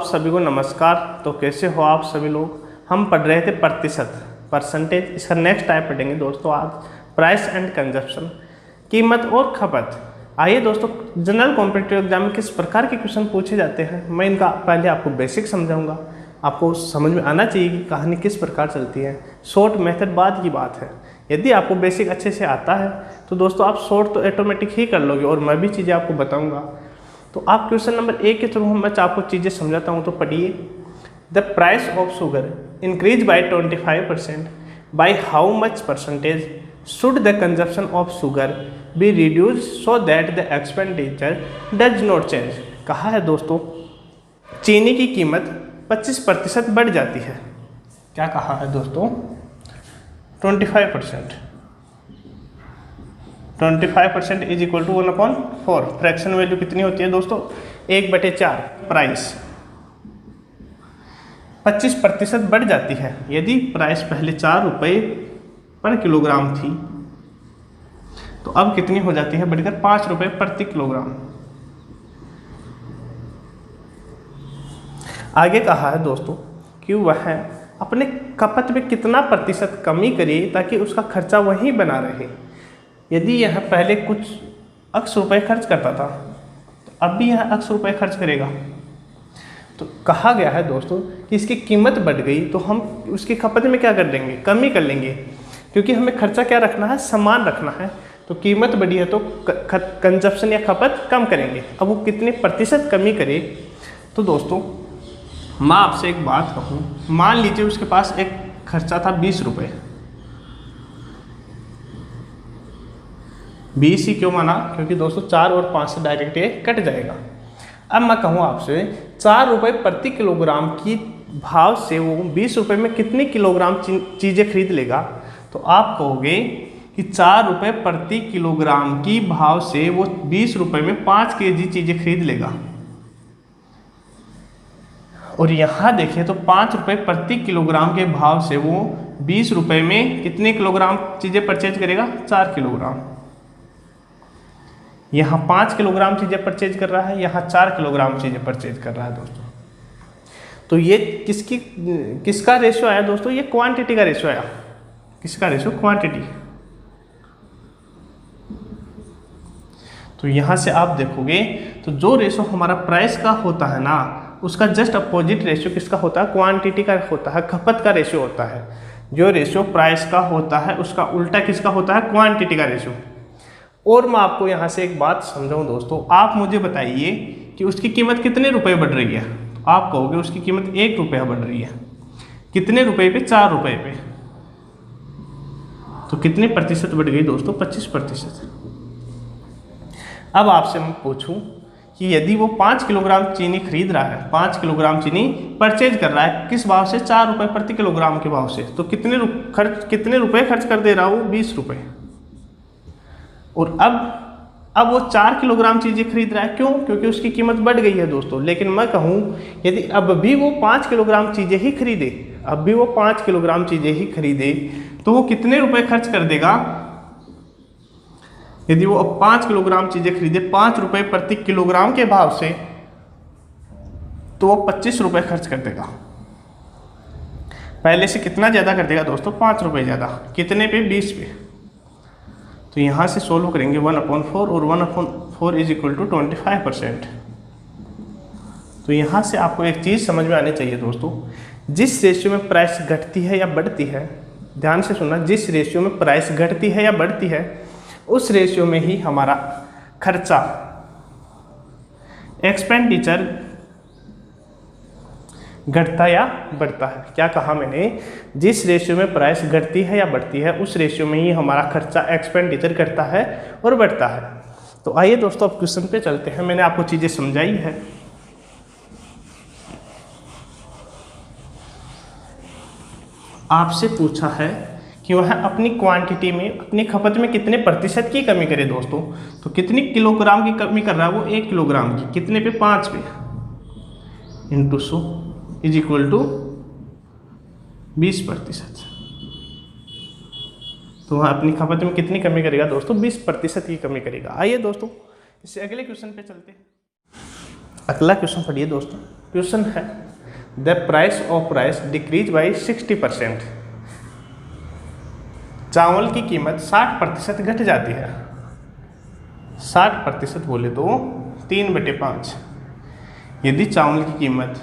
सभी को नमस्कार। तो कैसे हो आप सभी लोग। हम पढ़ रहे थे परसेंटेज। इसका नेक्स्ट टाइप पढ़ेंगे दोस्तों आज प्राइस एंड कंजप्शन, कीमत और खपत। आइए दोस्तों, जनरल कॉम्पिटिटिव एग्जाम में किस प्रकार के क्वेश्चन पूछे जाते हैं मैं इनका पहले आपको बेसिक समझाऊंगा। आपको समझ में आना चाहिए कि कहानी किस प्रकार चलती है। शॉर्ट मेथड बाद की बात है। यदि आपको बेसिक अच्छे से आता है तो दोस्तों आप शॉर्ट तो ऑटोमेटिक ही कर लोगे और मैं भी चीज़ें आपको बताऊंगा। तो आप क्वेश्चन नंबर 1 के थ्रू मैं आपको चीज़ें समझाता हूँ। तो पढ़िए, the price of sugar increase by 25%, by how much percentage should the consumption of sugar be reduce so that the expenditure does not change. कहा है दोस्तों, चीनी की कीमत 25% बढ़ जाती है। क्या कहा है दोस्तों? 25%। 25% is equal to 1/4। Fraction value कितनी होती है दोस्तों? 1/4। प्राइस 25% बढ़ जाती है। यदि प्राइस पहले 4 रुपये पर किलोग्राम थी तो अब कितनी हो जाती है? बढ़कर 5 रुपये प्रति किलोग्राम। आगे कहा है दोस्तों कि वह अपने खपत में कितना प्रतिशत कमी करे ताकि उसका खर्चा वहीं बना रहे। यदि यह पहले कुछ x रुपये खर्च करता था तो अब भी यह x रुपये खर्च करेगा। तो कहा गया है दोस्तों कि इसकी कीमत बढ़ गई तो हम उसकी खपत में क्या कर देंगे? कमी कर लेंगे, क्योंकि हमें खर्चा क्या रखना है? समान रखना है। तो कीमत बढ़ी है तो कंजप्शन या खपत कम करेंगे। अब वो कितने प्रतिशत कमी करे? तो दोस्तों मैं आपसे एक बात कहूँ, मान लीजिए उसके पास एक खर्चा था 20 रुपये। 20 ही क्यों माना? क्योंकि दोस्तों 4 और 5 से डायरेक्ट ये कट जाएगा। अब मैं कहूँ आपसे 4 रुपये प्रति किलोग्राम की भाव से वो 20 रुपये में कितनी किलोग्राम चीज़ें खरीद लेगा? तो आप कहोगे कि 4 रुपये प्रति किलोग्राम की भाव से वो 20 रुपये में 5 kg चीज़ें खरीद लेगा। और यहाँ देखिए तो 5 रुपये प्रति किलोग्राम के भाव से वो 20 रुपये में कितने किलोग्राम चीज़ें परचेज करेगा? 4 किलोग्राम। यहाँ 5 किलोग्राम चीज़ें परचेज कर रहा है, यहाँ 4 किलोग्राम चीज़ें परचेज कर रहा है दोस्तों। तो ये किसका रेशियो आया दोस्तों? ये क्वांटिटी का रेशियो आया। किसका रेशियो? क्वांटिटी। तो यहाँ से आप देखोगे तो जो रेशियो हमारा प्राइस का होता है ना, उसका जस्ट अपोजिट रेशियो किसका होता है? क्वांटिटी का होता है, खपत का रेशियो होता है। जो रेशियो प्राइस का होता है उसका उल्टा किसका होता है? क्वांटिटी का रेशियो। और मैं आपको यहाँ से एक बात समझाऊँ दोस्तों, आप मुझे बताइए कि उसकी कीमत कितने रुपए बढ़ रही है? तो आप कहोगे उसकी कीमत 1 रुपया बढ़ रही है। कितने रुपए पे? 4 रुपये पे। तो कितने प्रतिशत बढ़ गई दोस्तों? 25%। अब आपसे मैं पूछूं कि यदि वो 5 किलोग्राम चीनी खरीद रहा है, 5 किलोग्राम चीनी परचेज कर रहा है, किस भाव से? 4 रुपये प्रति किलोग्राम के भाव से। तो कितने रुपए खर्च कर दे रहा हो? 20 रुपये। और अब वो 4 किलोग्राम चीज़ें खरीद रहा है। क्यों? क्योंकि उसकी कीमत बढ़ गई है दोस्तों। लेकिन मैं कहूँ यदि अब भी वो 5 किलोग्राम चीज़ें ही खरीदे, अब भी वो 5 किलोग्राम चीज़ें ही खरीदे तो वो कितने रुपए खर्च कर देगा? यदि वो अब 5 किलोग्राम चीज़ें खरीदे 5 रुपये प्रति किलोग्राम के भाव से तो वो 25 रुपये खर्च कर देगा। पहले से कितना ज़्यादा कर देगा दोस्तों? 5 रुपये ज़्यादा। कितने पे? 20 पे। तो यहाँ से सोल्व करेंगे 1/4 और 1/4 इज इक्वल टू 25%। तो यहाँ से आपको एक चीज़ समझ में आनी चाहिए दोस्तों, जिस रेशियो में प्राइस घटती है या बढ़ती है, ध्यान से सुनना, जिस रेशियो में प्राइस घटती है या बढ़ती है उस रेशियो में ही हमारा खर्चा, एक्सपेंडिचर घटता या बढ़ता है। क्या कहा मैंने? जिस रेशियो में प्राइस घटती है या बढ़ती है उस रेशियो में ही हमारा खर्चा, एक्सपेंडिचर घटता है और बढ़ता है। तो आइए दोस्तों अब क्वेश्चन पे चलते हैं। मैंने आपको चीज़ें समझाई है। आपसे पूछा है कि वह अपनी क्वांटिटी में, अपनी खपत में कितने प्रतिशत की कमी करे दोस्तों। तो कितनी किलोग्राम की कमी कर रहा है वो? 1 किलोग्राम की। कितने पे? 5 पे इंटू 100 इज इक्वल टू 20%। तो वह अपनी खपत में कितनी कमी करेगा दोस्तों? 20% की कमी करेगा। आइए दोस्तों इससे अगले क्वेश्चन पे चलते हैं। अगला क्वेश्चन पढ़िए दोस्तों। क्वेश्चन है the price of rice decrease by 60%। चावल की कीमत 60% घट जाती है। 60% बोले तो 3/5। यदि चावल की कीमत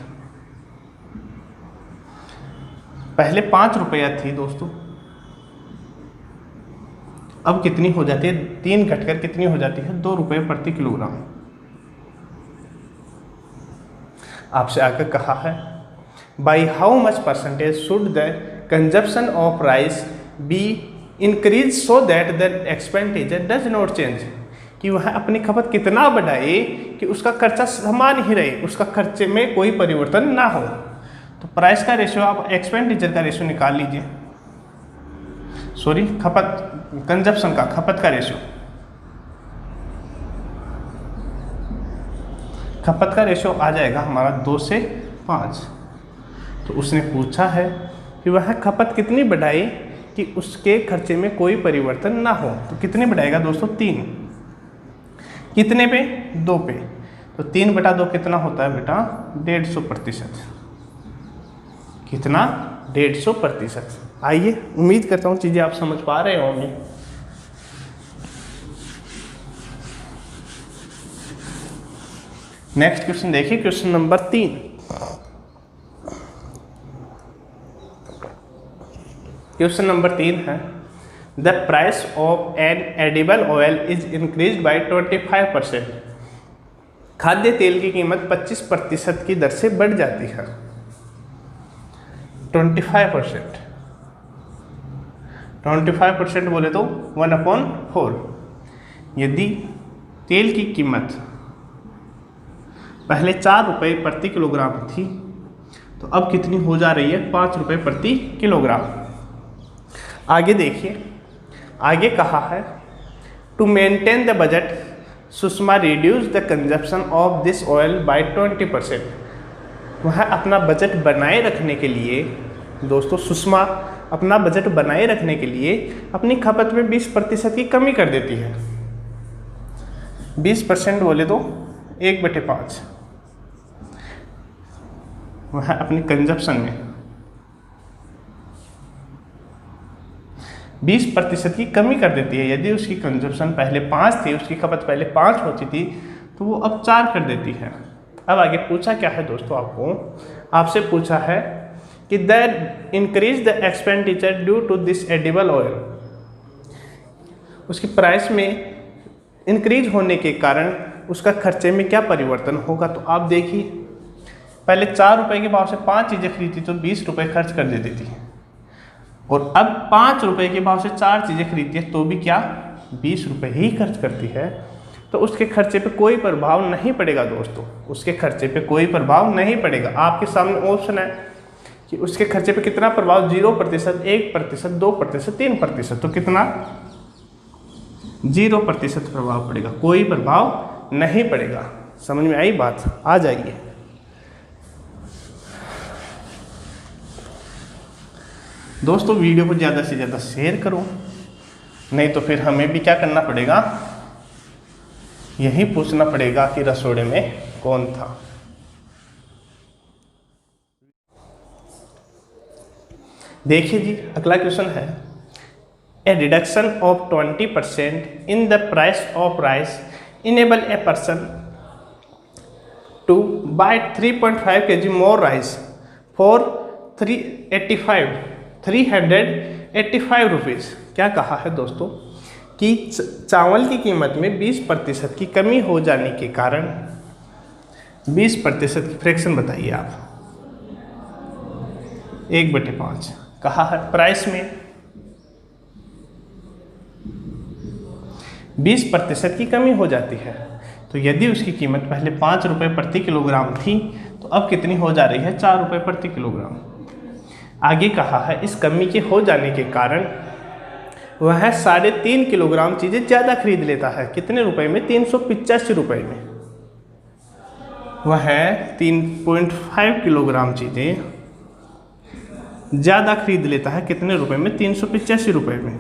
पहले 5 रुपया थी दोस्तों, अब कितनी हो जाती है? 3 घटकर कितनी हो जाती है? 2 रुपये प्रति किलोग्राम। आपसे आगे कहा है by how much percentage should the consumption of rice be increase so that the expenditure does not change, कि वह अपनी खपत कितना बढ़ाए कि उसका खर्चा समान ही रहे, उसका खर्चे में कोई परिवर्तन ना हो। तो प्राइस का रेशियो आप एक्सपेंडिचर का रेशियो निकाल लीजिए, सॉरी कंजप्शन का, खपत का रेशियो। खपत का रेशियो आ जाएगा हमारा 2 से 5। तो उसने पूछा है कि वह खपत कितनी बढ़ाए कि उसके खर्चे में कोई परिवर्तन ना हो। तो कितने बढ़ाएगा दोस्तों? 3। कितने पे? 2 पे। तो 3/2 कितना होता है बेटा? 150%। कितना? 150%। आइए, उम्मीद करता हूँ चीज़ें आप समझ पा रहे होंगे। नेक्स्ट क्वेश्चन देखिए, क्वेश्चन नंबर 3। क्वेश्चन नंबर 3 है the price of an edible oil is increase by 25%। खाद्य तेल की कीमत 25% की दर से बढ़ जाती है। 25%। 25% बोले तो 1/4। यदि तेल की कीमत पहले 4 रुपये प्रति किलोग्राम थी, तो अब कितनी हो जा रही है? 5 रुपये प्रति किलोग्राम। आगे देखिए, आगे कहा है to maintain the budget she must reduce the consumption of this oil by 20%। वह अपना बजट बनाए रखने के लिए दोस्तों, सुषमा अपना बजट बनाए रखने के लिए अपनी खपत में 20% की कमी कर देती है। 20% बोले तो 1/5 वह अपनी कंजप्शन में 20% की कमी कर देती है। यदि उसकी कंजप्शन पहले 5 थी, उसकी खपत पहले 5 होती थी, तो वो अब 4 कर देती है। अब आगे पूछा क्या है दोस्तों? आपसे पूछा है कि that increase the expenditure due to this edible oil. उसकी प्राइस में इंक्रीज होने के कारण उसका खर्चे में क्या परिवर्तन होगा? तो आप देखिए, पहले 4 रुपये के भाव से 5 चीज़ें खरीदती तो 20 रुपये खर्च कर देती थी, और अब 5 रुपये के भाव से 4 चीज़ें खरीदती है तो भी क्या 20 रुपये ही खर्च करती है। तो उसके खर्चे पे कोई प्रभाव नहीं पड़ेगा दोस्तों, उसके खर्चे पे कोई प्रभाव नहीं पड़ेगा। आपके सामने ऑप्शन है कि उसके खर्चे पे कितना प्रभाव? 0%, 1%, 2%, 3%। तो कितना? 0% प्रभाव पड़ेगा, कोई प्रभाव नहीं पड़ेगा। समझ में आई बात? आ जाइए। दोस्तों, वीडियो को ज़्यादा से ज़्यादा शेयर करो, नहीं तो फिर हमें भी क्या करना पड़ेगा? यही पूछना पड़ेगा कि रसोड़े में कौन था। देखिए जी, अगला क्वेश्चन है a reduction of 20% in the price of rice enable a person to buy 3.5 kg more rice for 385 rupees. क्या कहा है दोस्तों कि चावल की कीमत में 20% की कमी हो जाने के कारण 20% की फ्रैक्शन बताइए आप। 1/5 कहा है। प्राइस में 20% की कमी हो जाती है, तो यदि उसकी कीमत पहले 5 रुपये प्रति किलोग्राम थी, तो अब कितनी हो जा रही है? 4 रुपये प्रति किलोग्राम। आगे कहा है इस कमी के हो जाने के कारण वह 3.5 किलोग्राम चीज़ें ज़्यादा खरीद लेता है। कितने रुपए में? 385 रुपये में। वह 3.5 किलोग्राम चीज़ें ज़्यादा खरीद लेता है। कितने रुपए में? 385 रुपये में।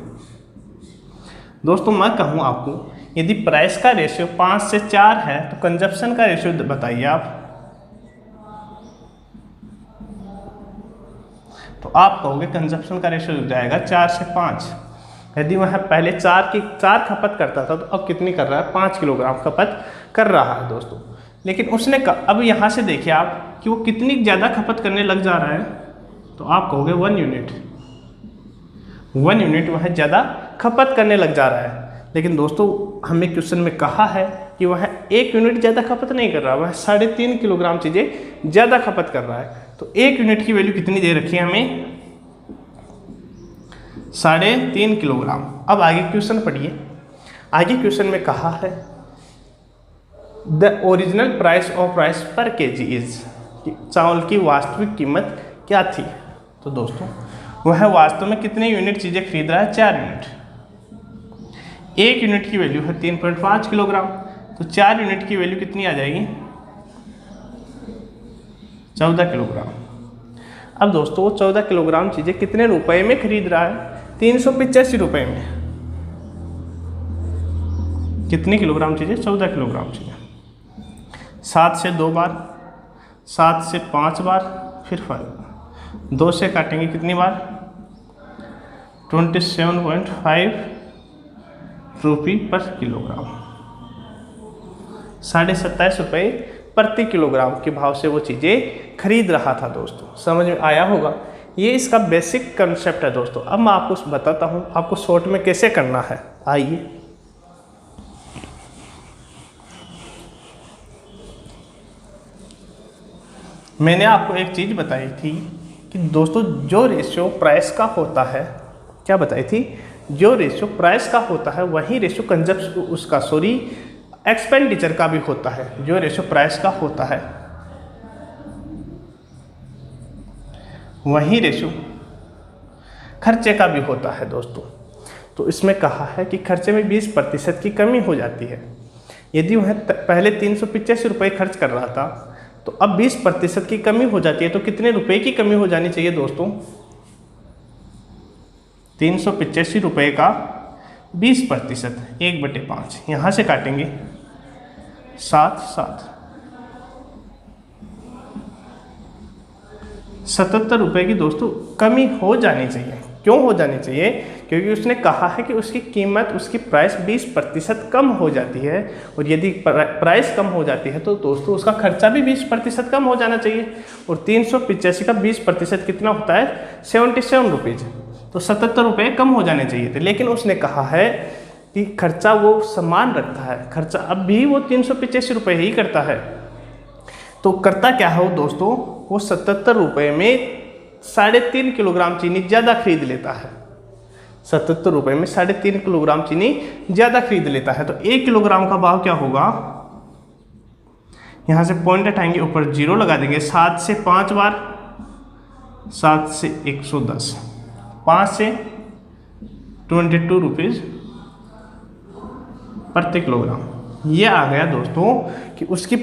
दोस्तों, मैं कहूँ आपको, यदि प्राइस का रेशियो 5 से 4 है तो कंजप्शन का रेशियो बताइए आप। तो आप कहोगे कंजप्शन का रेशियो हो जाएगा 4 से 5। यदि वह पहले 4 खपत करता था तो अब कितनी कर रहा है, 5 किलोग्राम खपत कर रहा है दोस्तों। लेकिन उसने अब यहाँ से देखिए आप कि वो कितनी ज़्यादा खपत करने लग जा रहा है, तो आप कहोगे 1 यूनिट वह ज़्यादा खपत करने लग जा रहा है। लेकिन दोस्तों हमें क्वेश्चन में कहा है कि वह 1 यूनिट ज़्यादा खपत नहीं कर रहा, वह 3.5 किलोग्राम चीज़ें ज़्यादा खपत कर रहा है। तो 1 यूनिट की वैल्यू कितनी दे रखी है हमें, 3.5 किलोग्राम। अब आगे क्वेश्चन पढ़िए। आगे क्वेश्चन में कहा है the original price of rice पर केजी इज, चावल की वास्तविक कीमत क्या थी। तो दोस्तों वह वास्तव में कितने यूनिट चीज़ें खरीद रहा है, 4 यूनिट। 1 यूनिट की वैल्यू है 3.5 किलोग्राम, तो 4 यूनिट की वैल्यू कितनी आ जाएगी, 14 किलोग्राम। अब दोस्तों वो 14 किलोग्राम चीज़ें कितने रुपए में खरीद रहा है, 385 रुपये में। कितने किलोग्राम चीज़ें, 14 किलोग्राम चीज़ें। 7 से 2 बार, 7 से 5 बार, फिर 5 2 से काटेंगे कितनी बार, 27.5 रुपये पर किलोग्राम। 27.5 रुपये प्रति किलोग्राम के भाव से वो चीज़ें खरीद रहा था दोस्तों। समझ में आया होगा, ये इसका बेसिक कंसेप्ट है दोस्तों। अब मैं आपको बताता हूँ आपको शॉर्ट में कैसे करना है। आइए मैंने आपको एक चीज़ बताई थी कि दोस्तों जो रेशियो प्राइस का होता है, क्या बताई थी, जो रेशियो प्राइस का होता है वही रेशियो एक्सपेंडिचर का भी होता है। जो रेशियो प्राइस का होता है वही रेशियो खर्चे का भी होता है दोस्तों। तो इसमें कहा है कि खर्चे में 20% की कमी हो जाती है। यदि वह पहले 385 रुपये खर्च कर रहा था तो अब 20% की कमी हो जाती है, तो कितने रुपए की कमी हो जानी चाहिए दोस्तों, 385 रुपये का 20%, 1/5। यहाँ से काटेंगे 7 77 रुपये की दोस्तों कमी हो जानी चाहिए। क्यों हो जानी चाहिए, क्योंकि उसने कहा है कि उसकी कीमत, उसकी प्राइस 20% कम हो जाती है। और यदि प्राइस कम हो जाती है तो दोस्तों उसका खर्चा भी 20% कम हो जाना चाहिए। और 385 का 20% कितना होता है, 77 रुपीज़। तो 77 रुपये कम हो जाने चाहिए थे। लेकिन उसने कहा है कि खर्चा वो समान रखता है, खर्चा अब भी वो 385 रुपये ही करता है। तो करता क्या है वो दोस्तों, वो 77 रुपये में 3.5 किलोग्राम चीनी ज़्यादा खरीद लेता है। 77 रुपये में 3.5 किलोग्राम चीनी ज़्यादा खरीद लेता है। तो 1 किलोग्राम का भाव क्या होगा, यहाँ से पॉइंट हटाएंगे, ऊपर 0 लगा देंगे। 7 से 5 बार, 7 से 110, 5 से 22 रुपीज़ प्रति किलोग्राम। ये आ गया दोस्तों कि उसकी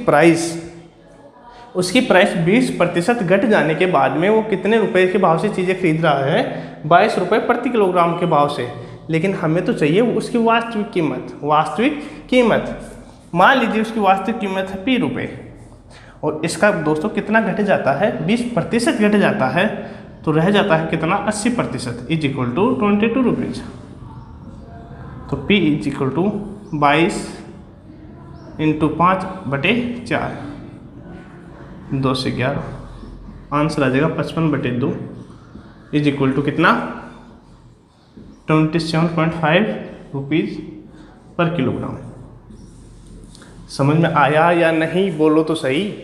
प्राइस 20% घट जाने के बाद में वो कितने रुपए के भाव से चीज़ें खरीद रहा है, 22 रुपये प्रति किलोग्राम के भाव से। लेकिन हमें तो चाहिए उसकी वास्तविक कीमत। मान लीजिए उसकी वास्तविक कीमत है P रुपये, और इसका दोस्तों कितना घट जाता है, 20% घट जाता है। तो रह जाता है कितना, 80% इज इक्वल टू 22 रुपीज़। तो P इज इक्वल टू 22 × 5/4, 2 से 11, आंसर आ जाएगा 55/2 इज इक्वल टू कितना, 27.5 रुपीज़ पर किलोग्राम। समझ में आया या नहीं, बोलो तो सही।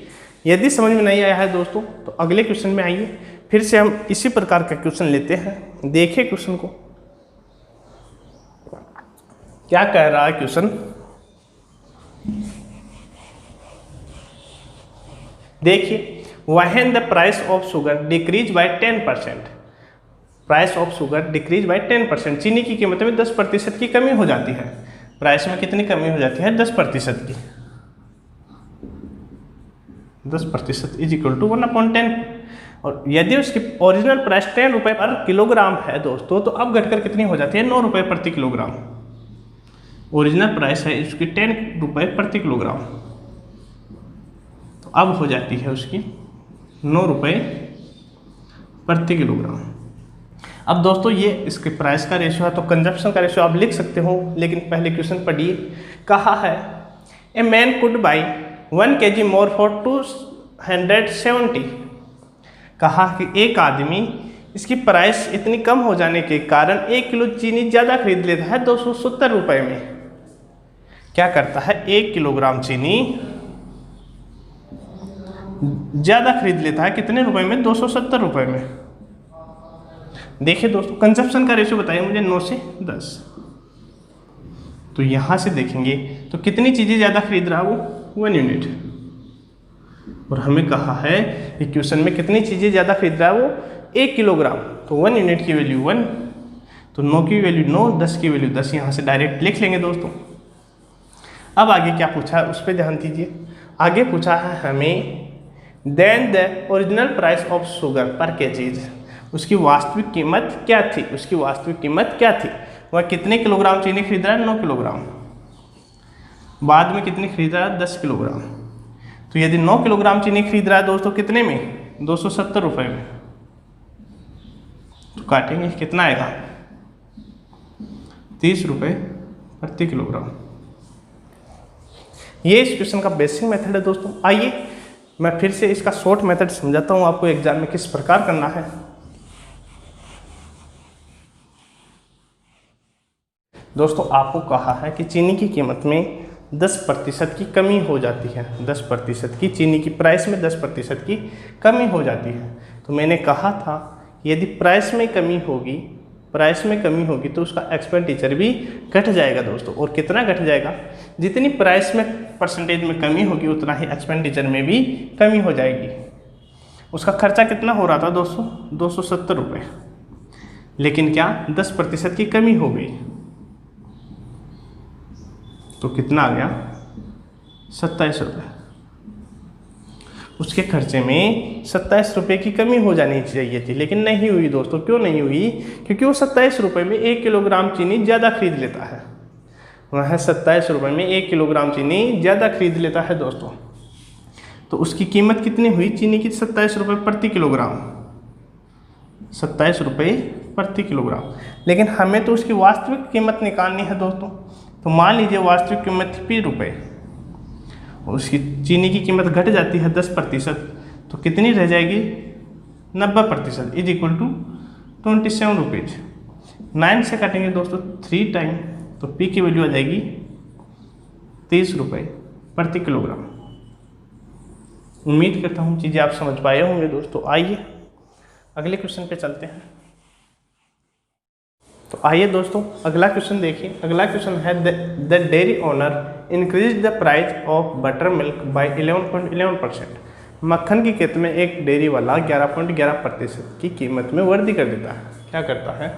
यदि समझ में नहीं आया है दोस्तों तो अगले क्वेश्चन में आइए, फिर से हम इसी प्रकार का क्वेश्चन लेते हैं। देखिए क्वेश्चन को क्या कह रहा है क्वेश्चन। देखिए, when the price of sugar decrease by 10%, price of sugar decrease by 10%, चीनी की कीमत में 10% की कमी हो जाती है। प्राइस में कितनी कमी हो जाती है, 10% की। 10% इज इक्वल टू 1/10। और यदि उसकी ओरिजिनल प्राइस 10 रुपये पर किलोग्राम है दोस्तों, तो अब घटकर कितनी हो जाती है, 9 रुपये प्रति किलोग्राम। ओरिजिनल प्राइस है इसकी 10 रुपये प्रति किलोग्राम, तो अब हो जाती है उसकी 9 रुपये प्रति किलोग्राम। अब दोस्तों ये इसके प्राइस का रेशियो है, तो कंजप्शन का रेशियो आप लिख सकते हो, लेकिन पहले क्वेश्चन पढ़िए। कहा है a man could by 1 kg more for 270। कहा कि एक आदमी इसकी प्राइस इतनी कम हो जाने के कारण 1 किलो चीनी ज़्यादा खरीद लेता है 270 रुपये में। क्या करता है, 1 किलोग्राम चीनी ज़्यादा खरीद लेता है कितने रुपए में, 270 रुपये में। देखिए दोस्तों, कंजप्शन का रेशियो बताइए मुझे, 9 से 10। तो यहाँ से देखेंगे तो कितनी चीज़ें ज़्यादा खरीद रहा है वो, 1 यूनिट। और हमें कहा है कि क्वेश्चन में कितनी चीज़ें ज़्यादा खरीद रहा है वो, 1 किलोग्राम। तो 1 यूनिट की वैल्यू 1, तो 9 की वैल्यू 9, 10 की वैल्यू 10, यहाँ से डायरेक्ट लिख लेंगे दोस्तों। अब आगे क्या पूछा है उस पर ध्यान दीजिए। आगे पूछा है हमें then the original price of sugar per kgs, उसकी वास्तविक कीमत क्या थी, उसकी वास्तविक कीमत क्या थी। वह कितने किलोग्राम चीनी खरीद रहा है, 9 किलोग्राम। बाद में कितनी खरीद रहा है, 10 किलोग्राम। तो यदि 9 किलोग्राम चीनी खरीद रहा है दोस्तों कितने में, 270 रुपये में, तो काटेंगे कितना आएगा, 30 रुपये प्रति किलोग्राम। ये इस क्वेश्चन का बेसिक मेथड है दोस्तों। आइए मैं फिर से इसका शॉर्ट मेथड समझाता हूँ आपको एग्जाम में किस प्रकार करना है। दोस्तों आपको कहा है कि चीनी की कीमत में 10% की कमी हो जाती है, 10% की चीनी की प्राइस में 10% की कमी हो जाती है। तो मैंने कहा था यदि प्राइस में कमी होगी तो उसका एक्सपेंडिचर भी घट जाएगा दोस्तों। और कितना घट जाएगा, जितनी प्राइस में परसेंटेज में कमी होगी उतना ही एक्सपेंडिचर में भी कमी हो जाएगी। उसका खर्चा कितना हो रहा था दोस्तों, 270 रुपये, लेकिन क्या 10% की कमी हो गई, तो कितना आ गया, 27 रुपये। उसके खर्चे में 27 रुपये की कमी हो जानी चाहिए थी, लेकिन नहीं हुई दोस्तों। क्यों नहीं हुई, क्योंकि वो 27 रुपये में 1 किलोग्राम चीनी ज़्यादा खरीद लेता है। वह 27 रुपये में 1 किलोग्राम चीनी ज़्यादा खरीद लेता है दोस्तों। तो उसकी कीमत कितनी हुई चीनी की, 27 रुपये प्रति किलोग्राम, 27 रुपये प्रति किलोग्राम। लेकिन हमें तो उसकी वास्तविक कीमत निकालनी है दोस्तों। तो मान लीजिए वास्तविक कीमत 20 रुपये, उसकी चीनी की कीमत घट जाती है 10%, तो कितनी रह जाएगी, 90%, इज इक्वल टू 27 रुपीज़। 9 से काटेंगे दोस्तों 3 टाइम, तो पी की वैल्यू आ जाएगी 30 रुपये प्रति किलोग्राम। उम्मीद करता हूँ चीज़ें आप समझ पाए होंगे दोस्तों। आइए अगले क्वेश्चन पे चलते हैं। तो आइए दोस्तों अगला क्वेश्चन देखिए। अगला क्वेश्चन है the dairy owner increase the price of butter milk bye 11.11%। मक्खन की कीमत में एक डेयरी वाला 11.11% की कीमत में वृद्धि कर देता है। क्या करता है,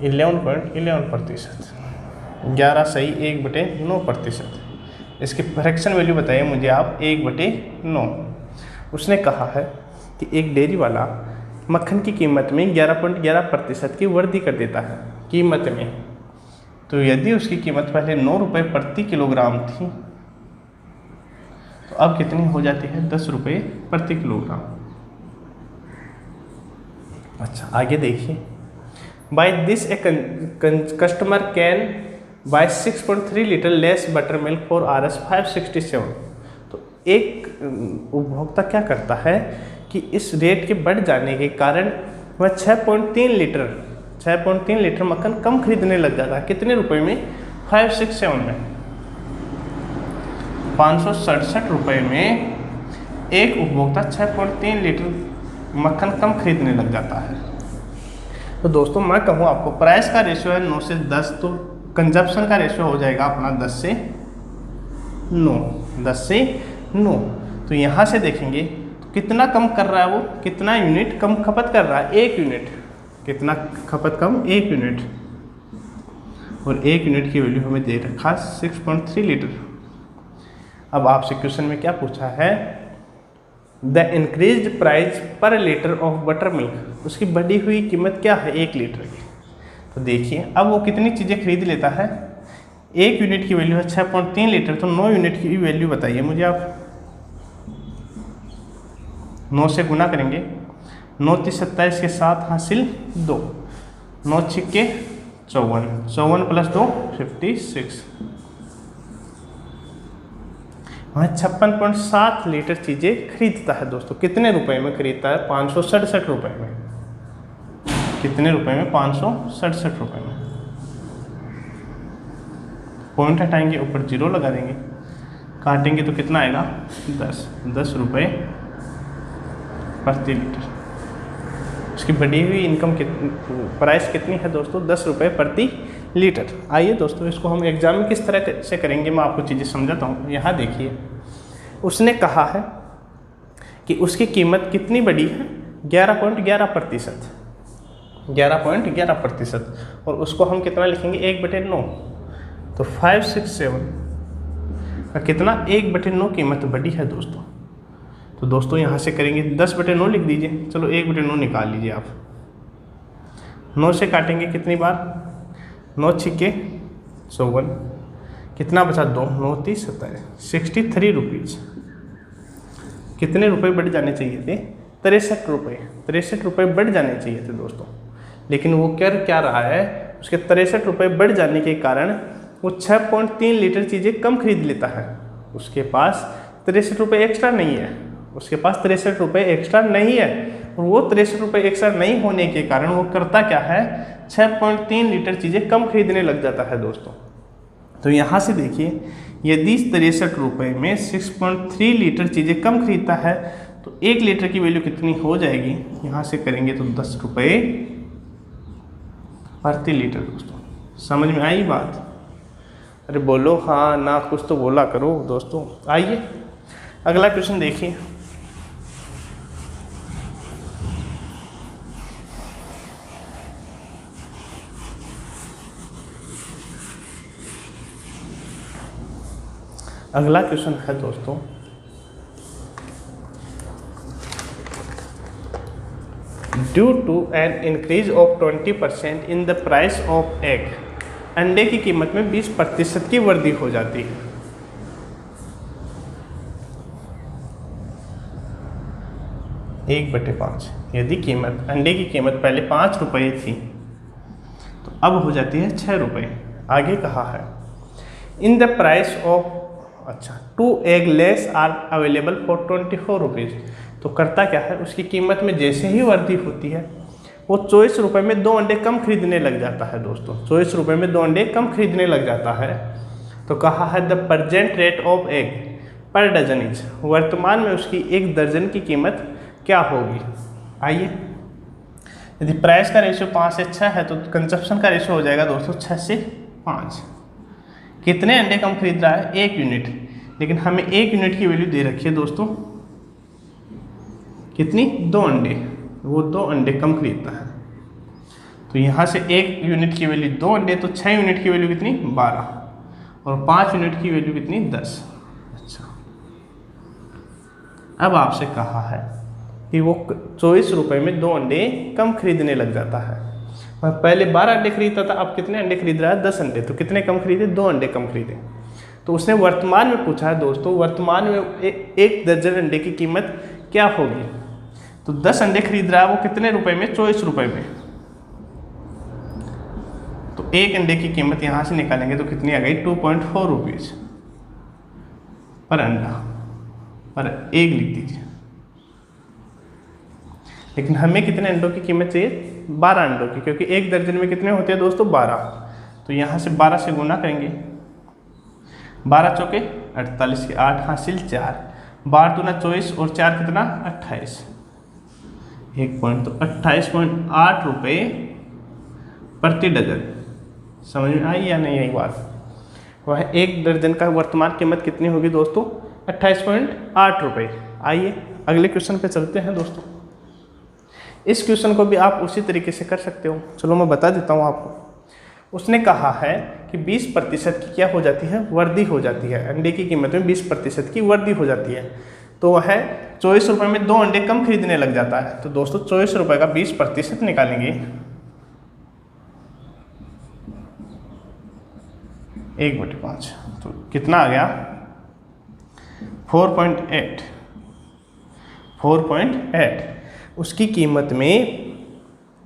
11.11%, 11 सही 1/9%। इसकी फ्रैक्शन वैल्यू बताइए मुझे आप, 1/9। उसने कहा है कि एक डेयरी वाला मक्खन की कीमत में 11.11% की वृद्धि कर देता है कीमत में। तो यदि उसकी कीमत पहले 9 रुपये प्रति किलोग्राम थी, तो अब कितनी हो जाती है, 10 रुपये प्रति किलोग्राम। अच्छा आगे देखिए, by this a customer can buy 6.3 litre less buttermilk for RS 567। तो एक उपभोक्ता क्या करता है कि इस रेट के बढ़ जाने के कारण वह 6.3 लीटर मक्खन कम खरीदने लग जाता है। कितने रुपए में, 567 में, 567 रुपये में एक उपभोक्ता 6.3 लीटर मक्खन कम खरीदने लग जाता है। तो दोस्तों मैं कहूँ आपको प्राइस का रेशियो है 9 से 10, तो कंजप्शन का रेशियो हो जाएगा अपना 10 से 9। तो यहाँ से देखेंगे तो कितना कम कर रहा है वो, कितना यूनिट कम खपत कर रहा है, 1 यूनिट। कितना खपत कम, 1 यूनिट। और 1 यूनिट की वैल्यू हमें दे रखा 6.3 लीटर। अब आपसे क्वेश्चन में क्या पूछा है, द इंक्रीज्ड प्राइस पर लीटर ऑफ बटर मिल्क, उसकी बढ़ी हुई कीमत क्या है 1 लीटर की। तो देखिए अब वो कितनी चीज़ें खरीद लेता है, 1 यूनिट की वैल्यू है 6.3 लीटर, तो 9 यूनिट की वैल्यू बताइए मुझे आप। 9 से गुना करेंगे 9 3 27 के साथ हासिल 2, 9 छिक्के 54, 54 प्लस 2 56। वह 56.7 लीटर चीज़ें खरीदता है दोस्तों। कितने रुपए में खरीदता है? 567 रुपये में। कितने रुपए में? 567 रुपये में। पॉइंट हटाएंगे, ऊपर 0 लगा देंगे, काटेंगे तो कितना आएगा? 10 रुपये प्रति लीटर। उसकी बढ़ी हुई इनकम प्राइस कितनी है दोस्तों? 10 रुपये प्रति लीटर। आइए दोस्तों, इसको हम एग्जाम में किस तरह से करेंगे, मैं आपको चीज़ें समझाता हूँ। यहाँ देखिए, उसने कहा है कि उसकी कीमत कितनी बढ़ी है? 11.11%, 11.11%। और उसको हम कितना लिखेंगे? 1/9। तो 567 का कितना? 1/9 कीमत बढ़ी है दोस्तों। तो दोस्तों यहाँ से करेंगे 10/9 लिख दीजिए। चलो 1/9 निकाल लीजिए आप। 9 से काटेंगे कितनी बार? 9 छिक्के 54, कितना बचा? 2, 9 30 27, 63 रुपीज़। कितने रुपए बढ़ जाने चाहिए थे? 63 रुपये। 63 रुपये बढ़ जाने चाहिए थे दोस्तों। लेकिन वो कर क्या रहा है? उसके 63 रुपये बढ़ जाने के कारण वो 6.3 लीटर चीज़ें कम खरीद लेता है। उसके पास 63 रुपये एक्स्ट्रा नहीं है। उसके पास 63 रुपये एक्स्ट्रा नहीं है। और वो 63 रुपये एक्स्ट्रा नहीं होने के कारण वो करता क्या है? 6.3 लीटर चीज़ें कम खरीदने लग जाता है दोस्तों। तो यहाँ से देखिए, यदि 63 रुपये में 6.3 लीटर चीज़ें कम खरीदता है तो 1 लीटर की वैल्यू कितनी हो जाएगी? यहाँ से करेंगे तो 10 रुपये प्रति लीटर दोस्तों। समझ में आई बात? अरे बोलो हाँ ना, कुछ तो बोला करो दोस्तों। आइए अगला क्वेश्चन देखिए। अगला क्वेश्चन है दोस्तों, due to an increase of 20% in the price of egg, अंडे की कीमत में 20% की वृद्धि हो जाती है। एक बटे 5। यदि कीमत, अंडे की कीमत पहले 5 रुपये थी तो अब हो जाती है 6 रुपये। आगे कहा है इन द प्राइस ऑफ, अच्छा, 2 egg less are available for 24 rupees. तो करता क्या है? उसकी कीमत में जैसे ही वृद्धि होती है वो 24 रुपये में 2 अंडे कम खरीदने लग जाता है दोस्तों। 24 रुपये में 2 अंडे कम खरीदने लग जाता है। तो कहा है the present rate of egg per dozen is, वर्तमान में उसकी 1 दर्जन की कीमत क्या होगी? आइए, यदि प्राइस का रेशियो 5 से 6 है तो कंजप्शन का रेशियो हो जाएगा दोस्तों 6 से 5। कितने अंडे कम खरीद रहा है? 1 यूनिट। लेकिन हमें 1 यूनिट की वैल्यू दे रखी है दोस्तों, कितनी? 2 अंडे। वो 2 अंडे कम खरीदता है। तो यहाँ से 1 यूनिट की वैल्यू 2 अंडे, तो 6 यूनिट की वैल्यू कितनी? 12। और 5 यूनिट की वैल्यू कितनी? 10। अच्छा, अब आपसे कहा है कि वो 24 रुपये में 2 अंडे कम खरीदने लग जाता है। वह पहले 12 अंडे खरीदता था, अब कितने अंडे खरीद रहा है? 10 अंडे। तो कितने कम खरीदे? 2 अंडे कम खरीदे। तो उसने वर्तमान में पूछा है दोस्तों, वर्तमान में 1 दर्जन अंडे की कीमत क्या होगी? तो 10 अंडे खरीद रहा है वो कितने रुपए में? 24 रुपये में। तो 1 अंडे की कीमत यहाँ से निकालेंगे तो कितनी आ गई? 2.4 रुपीज़ पर अंडा, पर एग लिख दीजिए। लेकिन हमें कितने अंडों की कीमत चाहिए? 12 अंडों की, क्योंकि 1 दर्जन में कितने होते हैं दोस्तों? 12। तो यहाँ से 12 से गुना करेंगे, 12 चौके 48 के 8 हासिल 4, 12 दूना 24 और 4 कितना? 28। 1 पॉइंट, तो 28.8 रुपये प्रति डजन। समझ में आई या नहीं आई बात? वह 1 दर्जन का वर्तमान कीमत कितनी होगी दोस्तों? 28.8 रुपये। आइए अगले क्वेश्चन पे चलते हैं दोस्तों। इस क्वेश्चन को भी आप उसी तरीके से कर सकते हो। चलो मैं बता देता हूँ आपको। उसने कहा है कि 20% की क्या हो जाती है? वृद्धि हो जाती है। अंडे की कीमत में 20% की वृद्धि हो जाती है। तो वह 24 रुपये में 2 अंडे कम खरीदने लग जाता है। तो दोस्तों 24 रुपये का 20% निकालेंगे, 1/5। तो कितना आ गया? 4.8। उसकी कीमत में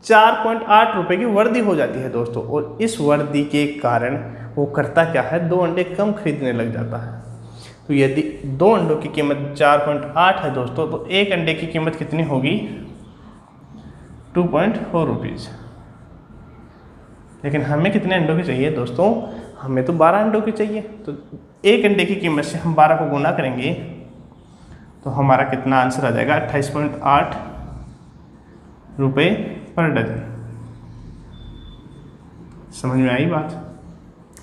4.8 रुपये की वृद्धि हो जाती है दोस्तों। और इस वृद्धि के कारण वो करता क्या है, 2 अंडे कम खरीदने लग जाता है। तो यदि 2 अंडों की कीमत 4.8 है दोस्तों, तो 1 अंडे की कीमत कितनी होगी, 2.4 रुपीज़। लेकिन हमें कितने अंडों की चाहिए दोस्तों, हमें तो 12 अंडों की चाहिए। तो 1 अंडे की कीमत से हम 12 को गुना करेंगे तो हमारा कितना आंसर आ जाएगा, 28.8 रुपये पर डजन। समझ में आई बात।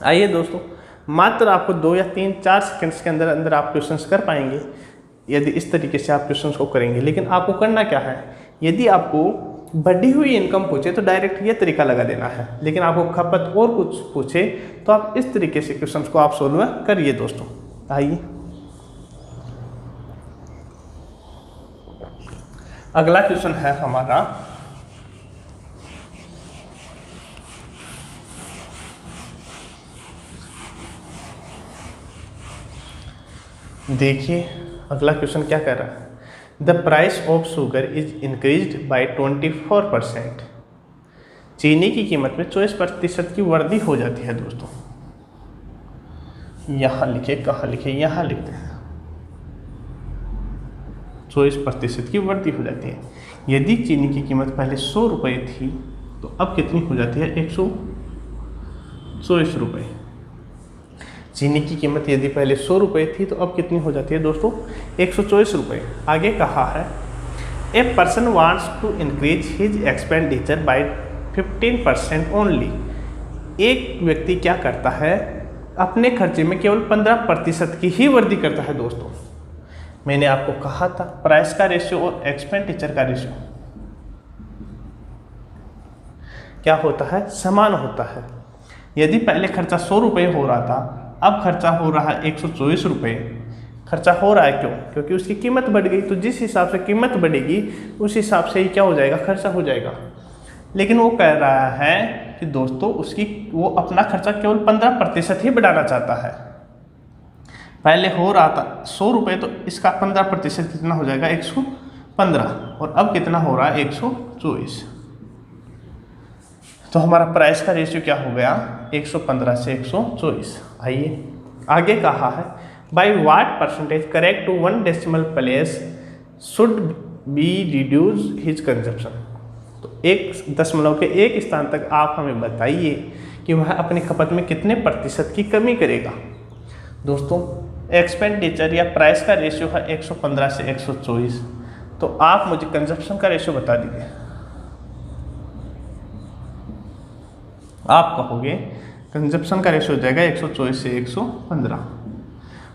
आइए दोस्तों, मात्र आपको 2 या 3 4 सेकंड्स के अंदर अंदर आप क्वेश्चंस कर पाएंगे यदि इस तरीके से आप क्वेश्चंस को करेंगे। लेकिन आपको करना क्या है, यदि आपको बढ़ी हुई इनकम पूछे तो डायरेक्ट ये तरीका लगा देना है। लेकिन आपको खपत और कुछ पूछे तो आप इस तरीके से क्वेश्चंस को आप सोल्व करिए दोस्तों। आइए अगला क्वेश्चन है हमारा, देखिए अगला क्वेश्चन क्या कह रहा है, the price of sugar is increased by 24%। चीनी की कीमत में 24% की वृद्धि हो जाती है दोस्तों। यहाँ लिखे, कहाँ लिखे, यहाँ लिखते हैं, 24% की वृद्धि हो जाती है। यदि चीनी की कीमत पहले 100 रुपये थी तो अब कितनी हो जाती है, 124 रुपये। चीनी की कीमत यदि पहले 100 रुपये थी तो अब कितनी हो जाती है दोस्तों, 124 रुपये। आगे कहा है, a person wants to increase his expenditure by 15% only. एक व्यक्ति क्या करता है, अपने खर्चे में केवल 15% की ही वृद्धि करता है दोस्तों। मैंने आपको कहा था प्राइस का रेशियो और एक्सपेंडिचर का रेशियो क्या होता है, समान होता है। यदि पहले खर्चा 100 रुपये हो रहा था, अब खर्चा हो रहा है 124 रुपये। खर्चा हो रहा है क्यों, क्योंकि उसकी कीमत बढ़ गई। तो जिस हिसाब से कीमत बढ़ेगी उस हिसाब से ही क्या हो जाएगा, खर्चा हो जाएगा। लेकिन वो कह रहा है कि दोस्तों वो अपना खर्चा केवल 15% ही बढ़ाना चाहता है। पहले हो रहा था 100 रुपये, तो इसका 15% कितना हो जाएगा, 115। और अब कितना हो रहा है, 124। तो हमारा प्राइस का रेशियो क्या हो गया, 115 से 124। आइए आगे कहा है, by what percentage correct to 1 decimal place should be reduce his consumption. तो 1 स्थान तक आप हमें बताइए कि वह अपनी खपत में कितने प्रतिशत की कमी करेगा। दोस्तों एक्सपेंडिचर या प्राइस का रेशियो है 115 से 124, तो आप मुझे कंजप्शन का रेशियो बता दीजिए। आप कहोगे कंजप्शन का रेशियो हो जाएगा 124 से 115।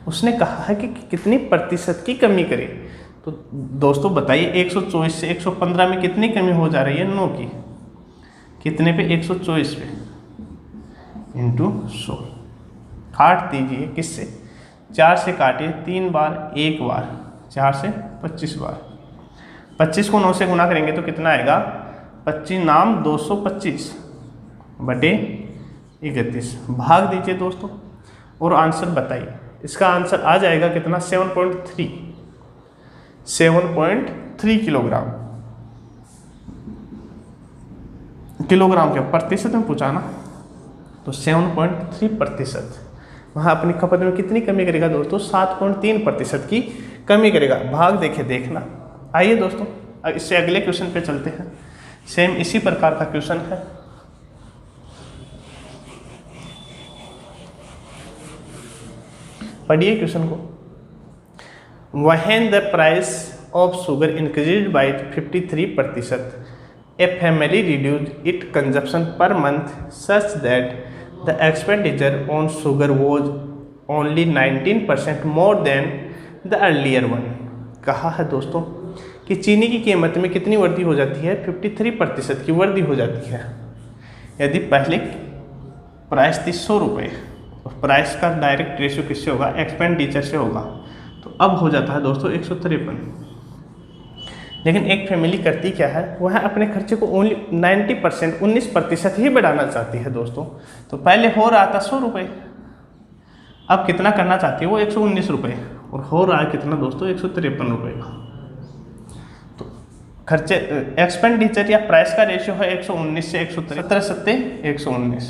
उसने कहा है कि कितनी प्रतिशत की कमी करे। तो दोस्तों बताइए 124 से 115 में कितनी कमी हो जा रही है, 9 की। कितने पे, 124 पे इंटू 100। काट दीजिए, किससे, 4 से काटिए 3 बार, 1 बार, 4 से 25 बार। 25 को 9 से गुना करेंगे तो कितना आएगा, 25 नाम 225 बटे 31। भाग दीजिए दोस्तों और आंसर बताइए। इसका आंसर आ जाएगा कितना, 7.3 किलोग्राम। किलोग्राम क्या, प्रतिशत में पूछा ना, तो 7.3%। वहाँ अपनी खपत में कितनी कमी करेगा दोस्तों, 7.3% की कमी करेगा। भाग देखे देखना। आइए दोस्तों इससे अगले क्वेश्चन पे चलते हैं। सेम इसी प्रकार का क्वेश्चन है। पढ़िए क्वेश्चन को। When the price of sugar increased by 53%, a family reduced its consumption per month such that the expenditure on sugar was only 19% more than the earlier one। कहा है दोस्तों कि चीनी की कीमत में कितनी वृद्धि हो जाती है, 53% की वृद्धि हो जाती है। यदि पहले प्राइस थी 100 रुपये, तो प्राइस का डायरेक्ट रेशियो किससे होगा, एक्सपेंडिचर से होगा। तो अब हो जाता है दोस्तों 153। लेकिन एक फैमिली करती क्या है, वह अपने खर्चे को ओनली 90%, 19% ही बढ़ाना चाहती है दोस्तों। तो पहले हो रहा था 100 रुपये, अब कितना करना चाहती है वो, 119 रुपये। और हो रहा है कितना दोस्तों, 153 रुपये का। तो खर्चे एक्सपेंडिचर या प्राइस का रेशियो है 119 से 117, 17 सत्ते 119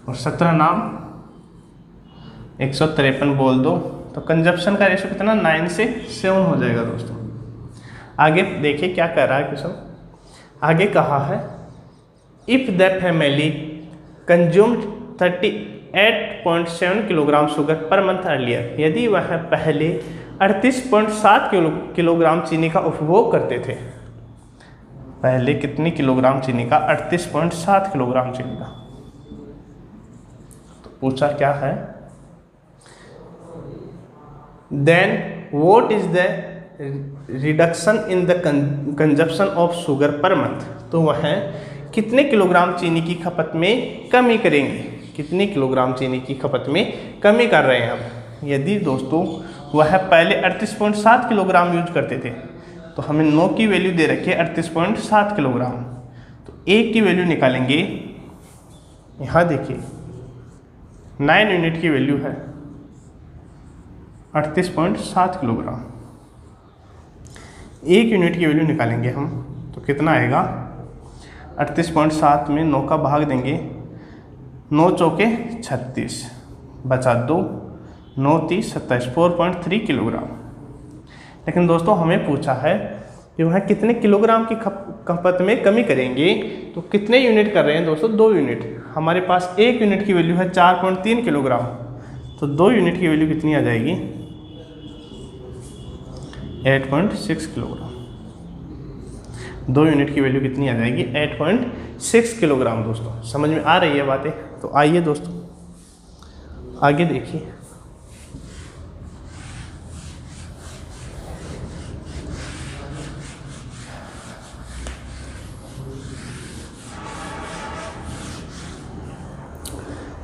और 17 नाम 153 बोल दो, तो कंजप्शन का रेशियो कितना 9 से 7 हो जाएगा दोस्तों। आगे देखिए क्या कह रहा है क्वेश्चन। आगे कहा है if the family consumed 38.7 kilogram sugar per month earlier, यदि वह पहले 38.7 किलोग्राम चीनी का उपभोग करते थे। पहले कितनी किलोग्राम चीनी का? 38.7 किलोग्राम चीनी का। तो पूछा क्या है, then what is the reduction in the consumption of sugar per month, तो वह कितने किलोग्राम चीनी की खपत में कमी करेंगे, कितनी किलोग्राम चीनी की खपत में कमी कर रहे हैं अब। यदि दोस्तों वह पहले 38.7 किलोग्राम यूज करते थे, तो हमें 9 की वैल्यू दे रखी है 38.7 किलोग्राम, तो 1 की वैल्यू निकालेंगे। यहाँ देखिए 9 यूनिट की वैल्यू है 38.7 किलोग्राम, 1 यूनिट की वैल्यू निकालेंगे हम, तो कितना आएगा 38.7 में 9 का भाग देंगे, 9 चौके 36, बचा 2, 9 30 27, 4.3 किलोग्राम। लेकिन दोस्तों हमें पूछा है कि वह कितने किलोग्राम की खपत में कमी करेंगे, तो कितने यूनिट कर रहे हैं दोस्तों? 2 यूनिट। हमारे पास 1 यूनिट की वैल्यू है 4.3 किलोग्राम, तो 2 यूनिट की वैल्यू कितनी आ जाएगी? 8.6 किलोग्राम। 2 यूनिट की वैल्यू कितनी आ जाएगी? 8.6 किलोग्राम। दोस्तों समझ में आ रही है बातें? तो आइए दोस्तों आगे देखिए।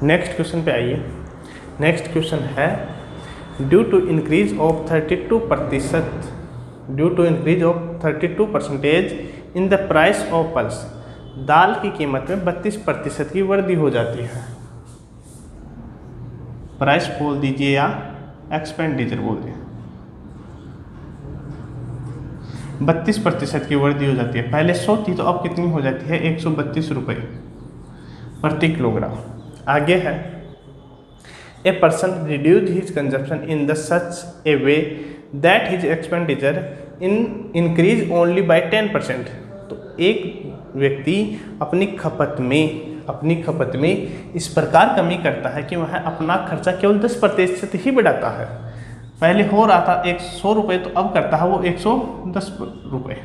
नेक्स्ट क्वेश्चन पे आइए। नेक्स्ट क्वेश्चन है due to increase of 32% in the price of pulse, दाल की कीमत में 32% की वृद्धि हो जाती है। प्राइस बोल दीजिए या एक्सपेंडिचर बोल दीजिए। 32% की वृद्धि हो जाती है। पहले 100 थी तो अब कितनी हो जाती है? 132 रुपये प्रति किलोग्राम। आगे है a person reduce his consumption in the such A way that his expenditure increase only by 10%। तो एक व्यक्ति अपनी खपत में इस प्रकार कमी करता है कि वह अपना खर्चा केवल 10% ही बढ़ाता है। पहले हो रहा था 100 रुपये, तो अब करता है वो 110 रुपये,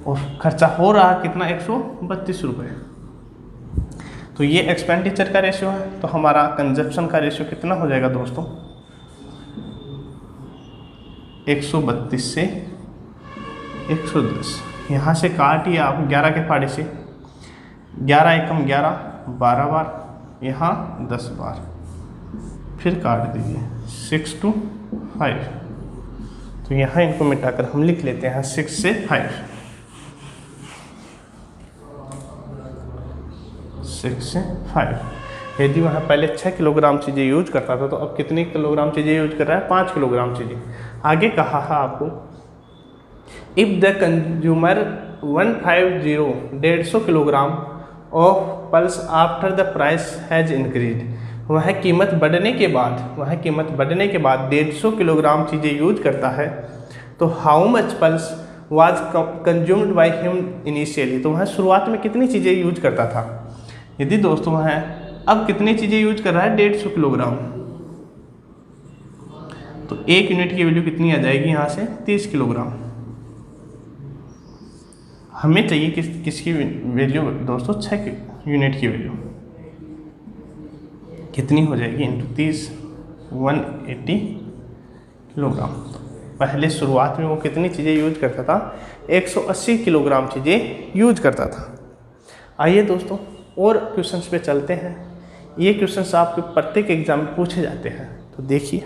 और खर्चा हो रहा कितना? 132 रुपये। तो ये एक्सपेंडिचर का रेशियो है, तो हमारा कंजप्शन का रेशियो कितना हो जाएगा दोस्तों? 132 से 110। यहाँ से काटिए आप 11 के फाड़े से, 11 एकम 11, 12 बार, यहाँ 10 बार, फिर काट दीजिए 6 to 5। तो यहाँ इनको मिटाकर हम लिख लेते हैं 6 से 5, 6 से 5। यदि वह पहले 6 किलोग्राम चीज़ें यूज करता था, तो अब कितनी किलोग्राम चीज़ें यूज कर रहा है? 5 किलोग्राम चीज़ें। आगे कहा है आपको if the consumer 150 kilogram of pulse after the price has increase, वह कीमत बढ़ने के बाद 150 किलोग्राम चीज़ें यूज करता है, तो how much pulse was consumed by him initially, तो वह शुरुआत में कितनी चीज़ें यूज करता था? यदि दोस्तों वह अब कितनी चीज़ें यूज कर रहा है? 150 किलोग्राम, तो 1 यूनिट की वैल्यू कितनी आ जाएगी? यहाँ से 30 किलोग्राम। हमें चाहिए किसकी वैल्यू दोस्तों? 6 यूनिट की वैल्यू कितनी हो जाएगी? Into 30, 180 kilogram. पहले शुरुआत में वो कितनी चीज़ें यूज करता था? 180 किलोग्राम चीज़ें यूज करता था। आइए दोस्तों और क्वेश्चंस पे चलते हैं। ये क्वेश्चंस आपके प्रत्येक एग्जाम में पूछे जाते हैं, तो देखिए।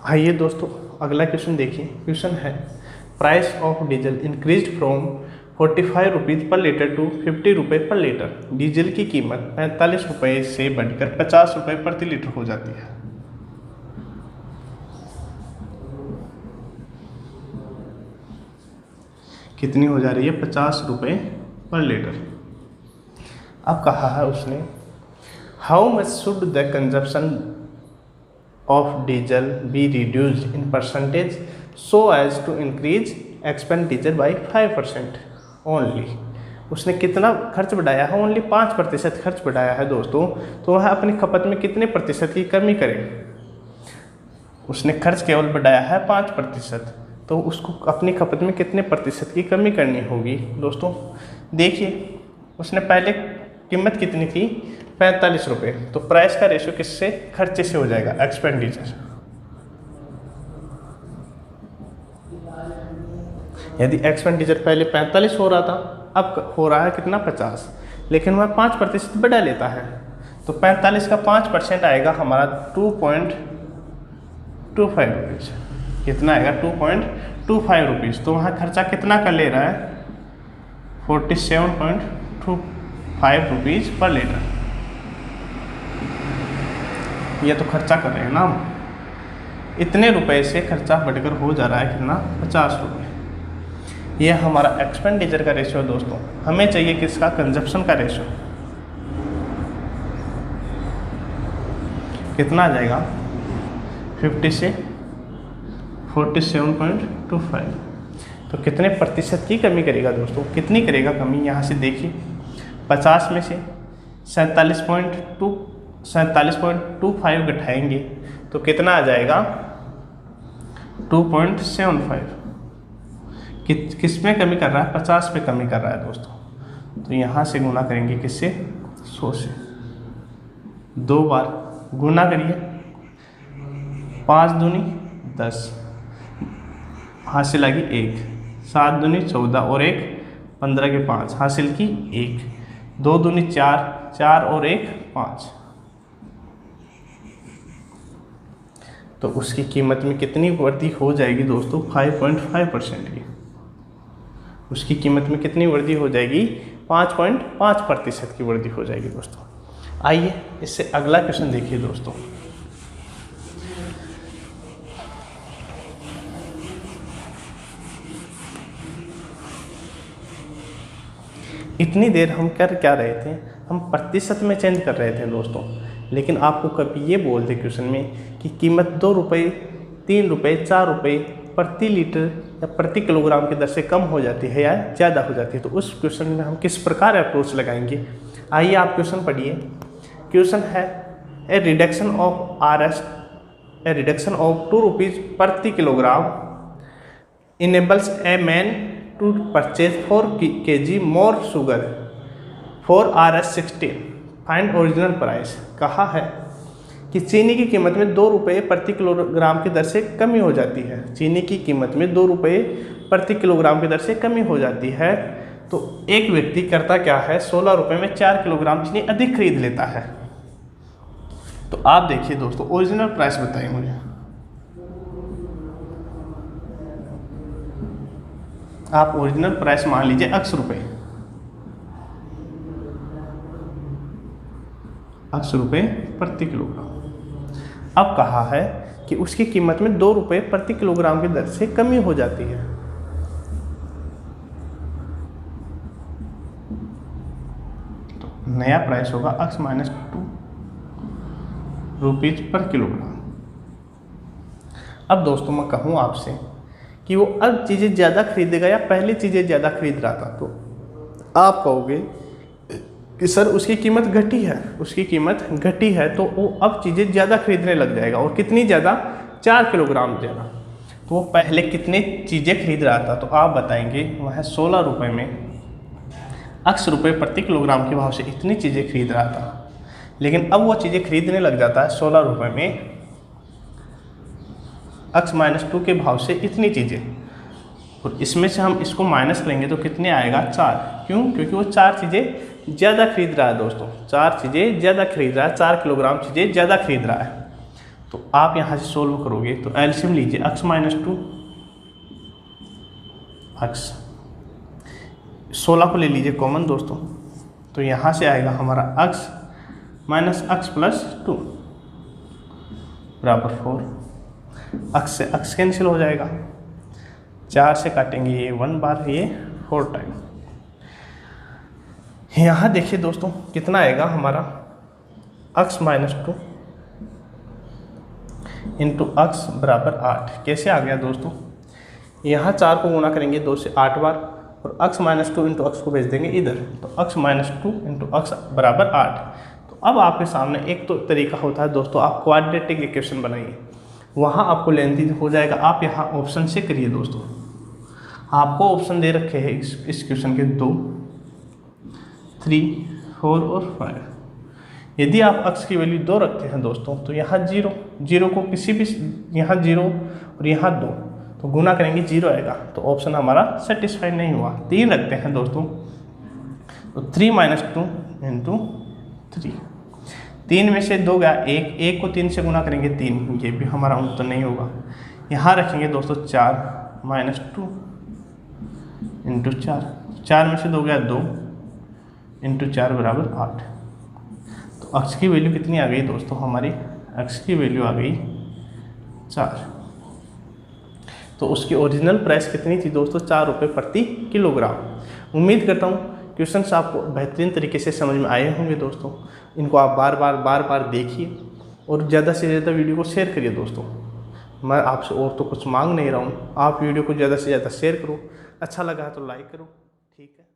आइए दोस्तों अगला क्वेश्चन देखिए। क्वेश्चन है price of diesel increased from 45 rupees पर लीटर टू 50 रुपये पर लीटर। डीजल की कीमत 45 रुपये से बढ़कर 50 रुपये प्रति लीटर हो जाती है। कितनी हो जा रही है, 50 रुपये पर लीटर। अब कहा है उसने how much should the consumption of diesel be reduced in percentage so as to increase expenditure by 5% only. उसने कितना खर्च बढ़ाया है, ओनली 5% खर्च बढ़ाया है दोस्तों। तो वह अपनी खपत में कितने प्रतिशत की कमी करे। उसने खर्च केवल बढ़ाया है 5%, तो उसको अपनी खपत में कितने प्रतिशत की कमी करनी होगी दोस्तों। देखिए उसने पहले कीमत कितनी थी, 45 रुपये। तो प्राइस का रेशियो किससे, खर्चे से हो जाएगा, एक्सपेंडिचर। यदि एक्सपेंडिचर पहले 45 हो रहा था, अब हो रहा है कितना, 50, लेकिन वह 5% बढ़ा लेता है। तो 45 का 5% आएगा हमारा 2.25 रुपीज़। कितना आएगा, 2.25 रुपीज़। तो वहाँ खर्चा कितना कर ले रहा है, 47.25 रुपीज़ पर लीटर। ये तो खर्चा कर रहे हैं ना हम। इतने रुपए से खर्चा बढ़कर हो जा रहा है कितना, 50 रुपये। ये हमारा एक्सपेंडिचर का रेशियो दोस्तों। हमें चाहिए किसका, कंजप्शन का रेशियो। कितना आ जाएगा, 50 से 47.25। तो कितने प्रतिशत की कमी करेगा दोस्तों, कितनी करेगा कमी, यहाँ से देखिए 50 में से 47.25 घटाएंगे तो कितना आ जाएगा, 2.75। किस में कमी कर रहा है, 50 पे कमी कर रहा है दोस्तों। तो यहाँ से गुना करेंगे किससे, 100 से। 2 बार गुना करिए, 5 दूनी 10, हासिल आ गई 1, 7 दूनी 14 और 1 15 के 5, हासिल की 1, 2 दूनी 4, 4 और 1 5। तो उसकी कीमत में कितनी वृद्धि हो जाएगी दोस्तों, 5.5% की। उसकी कीमत में कितनी वृद्धि हो जाएगी, 5.5% की वृद्धि हो जाएगी दोस्तों। आइए इससे अगला क्वेश्चन देखिए दोस्तों। इतनी देर हम कर क्या रहे थे, हम प्रतिशत में चेंज कर रहे थे दोस्तों। लेकिन आपको कभी ये बोल दे क्वेश्चन में कि कीमत 2 रुपये, 3 रुपये, 4 रुपये प्रति लीटर या प्रति किलोग्राम की दर से कम हो जाती है या ज़्यादा हो जाती है, तो उस क्वेश्चन में हम किस प्रकार अप्रोच लगाएंगे। आइए आप क्वेश्चन पढ़िए। क्वेश्चन है ए रिडक्शन ऑफ 2 रुपीज़ प्रति kilogram enables a man to purchase 4 kg more sugar for Rs16, find original price. कहा है कि चीनी की कीमत में 2 रुपये प्रति किलोग्राम की दर से कमी हो जाती है। चीनी की कीमत में 2 रुपये प्रति किलोग्राम की दर से कमी हो जाती है। तो एक व्यक्ति करता क्या है, 16 रुपये में 4 किलोग्राम चीनी अधिक खरीद लेता है। तो आप देखिए दोस्तों, ओरिजिनल प्राइस बताइए मुझे। आप ओरिजिनल प्राइस मान लीजिए x रुपये, x रुपये प्रति किलोग्राम। अब कहा है कि उसकी कीमत में 2 रुपये प्रति किलोग्राम की दर से कमी हो जाती है। तो नया प्राइस होगा x - 2 रुपीज पर किलोग्राम। अब दोस्तों मैं कहूँ आपसे कि वो अब चीज़ें ज़्यादा खरीदेगा या पहले चीज़ें ज़्यादा खरीद रहा था, तो आप कहोगे कि सर उसकी कीमत घटी है, उसकी कीमत घटी है तो वो अब चीज़ें ज़्यादा खरीदने लग जाएगा। और कितनी ज़्यादा, 4 किलोग्राम ज़्यादा। तो वो पहले कितने चीज़ें खरीद रहा था, तो आप बताएंगे वह 16 रुपये में x रुपये प्रति किलोग्राम के भाव से इतनी चीज़ें खरीद रहा था। लेकिन अब वो चीज़ें खरीदने लग जाता है 16 रुपये में x - 2 के भाव से इतनी चीज़ें। और इसमें से हम इसको माइनस करेंगे तो कितने आएगा, 4। क्यों, क्योंकि वो 4 चीज़ें ज़्यादा खरीद रहा है दोस्तों, 4 चीज़ें ज़्यादा खरीद रहा है, 4 किलोग्राम चीज़ें ज़्यादा खरीद रहा है। तो आप यहाँ से सोल्व करोगे तो एलसीएम लीजिए, x - 2 x, 16 को ले लीजिए कॉमन दोस्तों। तो यहाँ से आएगा हमारा x - x + 2 बराबर 4। x से x कैंसिल हो जाएगा, 4 से काटेंगे ये 1 बार, ये 4 टाइम। यहाँ देखिए दोस्तों कितना आएगा हमारा x माइनस 2 इंटू x बराबर 8। कैसे आ गया दोस्तों, यहाँ 4 को गुना करेंगे 2 से 8 बार और x माइनस 2 इंटू एक्स को भेज देंगे इधर, तो x माइनस 2 इंटू एक्स बराबर 8। तो अब आपके सामने एक तो तरीका होता है दोस्तों, आप क्वाड्रेटिक इक्वेशन बनाइए, वहाँ आपको लेंथी हो जाएगा। आप यहाँ ऑप्शन से करिए दोस्तों, आपको ऑप्शन दे रखे हैं इस क्वेश्चन के 2, 3, 4 और 5। यदि आप x की वैल्यू 2 रखते हैं दोस्तों तो यहाँ 0 को किसी भी, यहाँ 0 और यहाँ 2, तो गुना करेंगे 0 आएगा, तो ऑप्शन हमारा सेटिस्फाइड नहीं हुआ। 3 रखते हैं दोस्तों, तो 3 माइनस 2 इंटू 3, 3 में से 2 गया 1 को 3 से गुना करेंगे 3, ये भी हमारा उत्तर नहीं होगा। यहाँ रखेंगे दोस्तों 4 माइनस 2 इंटू 4 में से 2 गया 2 इंटू 4 बराबर 8। तो x की वैल्यू कितनी आ गई दोस्तों, हमारी x की वैल्यू आ गई 4। तो उसकी ओरिजिनल प्राइस कितनी थी दोस्तों, 4 रुपये प्रति किलोग्राम। उम्मीद करता हूँ क्वेश्चंस आपको बेहतरीन तरीके से समझ में आए होंगे दोस्तों। इनको आप बार बार देखिए और ज़्यादा से ज़्यादा वीडियो को शेयर करिए दोस्तों। मैं आपसे और तो कुछ मांग नहीं रहा हूँ, आप वीडियो को ज़्यादा से ज़्यादा शेयर करो, अच्छा लगा तो लाइक करो। ठीक है।